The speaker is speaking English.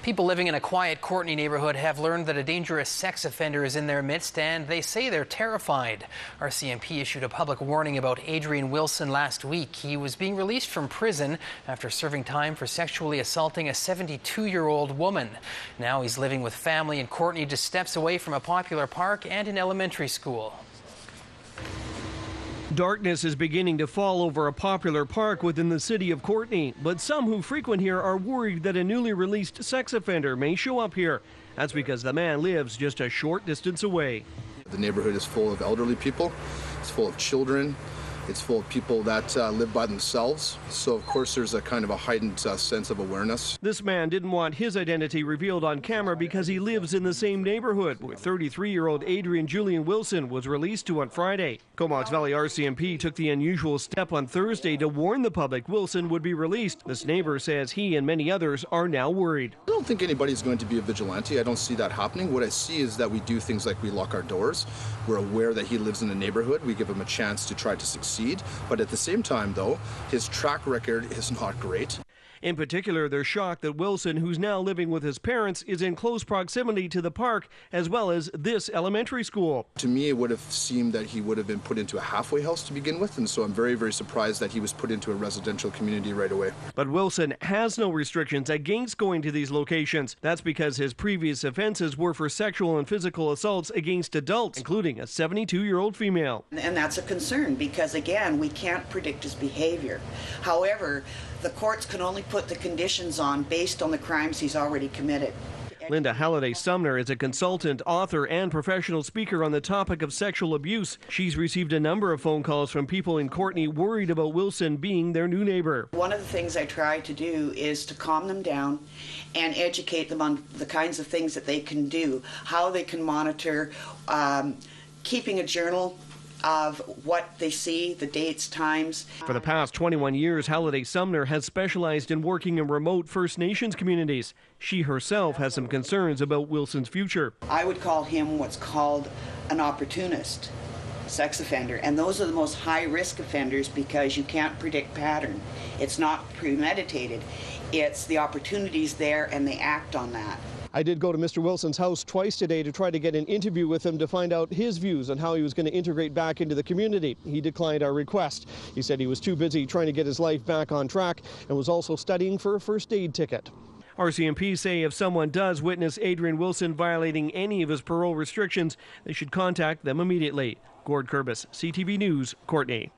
People living in a quiet Courtenay neighborhood have learned that a dangerous sex offender is in their midst, and they say they're terrified. RCMP issued a public warning about Adrian Wilson last week. He was being released from prison after serving time for sexually assaulting a 72-year-old woman. Now he's living with family in Courtenay, just steps away from a popular park and an elementary school. Darkness is beginning to fall over a popular park within the city of Courtenay, but some who frequent here are worried that a newly released sex offender may show up here. That's because the man lives just a short distance away. The neighborhood is full of elderly people, it's full of children, it's full of people that live by themselves. So, of course, there's a kind of a heightened sense of awareness. This man didn't want his identity revealed on camera because he lives in the same neighborhood where 33-year-old Adrian Wilson was released to on Friday. Comox Valley RCMP took the unusual step on Thursday to warn the public Wilson would be released. This neighbor says he and many others are now worried. I don't think anybody's going to be a vigilante. I don't see that happening. What I see is that we do things like we lock our doors. We're aware that he lives in the neighborhood. We give him a chance to try to succeed. But at the same time, though, his track record is not great. In particular, they're shocked that Wilson, who's now living with his parents, is in close proximity to the park as well as this elementary school. To me, it would have seemed that he would have been put into a halfway house to begin with, and so I'm very, very surprised that he was put into a residential community right away. But Wilson has no restrictions against going to these locations. That's because his previous offenses were for sexual and physical assaults against adults, including a 72-year-old female. And that's a concern because, again, we can't predict his behavior. However, the courts can only put the conditions on based on the crimes he's already committed. Linda Halliday-Sumner is a consultant, author, and professional speaker on the topic of sexual abuse. She's received a number of phone calls from people in Courtenay worried about Wilson being their new neighbor. One of the things I try to do is to calm them down and educate them on the kinds of things that they can do, how they can monitor, keeping a journal of what they see, the dates, times. For the past 21 years, Halliday-Sumner has specialized in working in remote First Nations communities. She herself has some concerns about Wilson's future. I would call him what's called an opportunist sex offender, and those are the most high-risk offenders because you can't predict pattern. It's not premeditated. It's the opportunities there and they act on that. I did go to Mr. Wilson's house twice today to try to get an interview with him to find out his views on how he was going to integrate back into the community. He declined our request. He said he was too busy trying to get his life back on track and was also studying for a first aid ticket. RCMP say if someone does witness Adrian Wilson violating any of his parole restrictions, they should contact them immediately. Gord Kurbis, CTV News, Courtenay.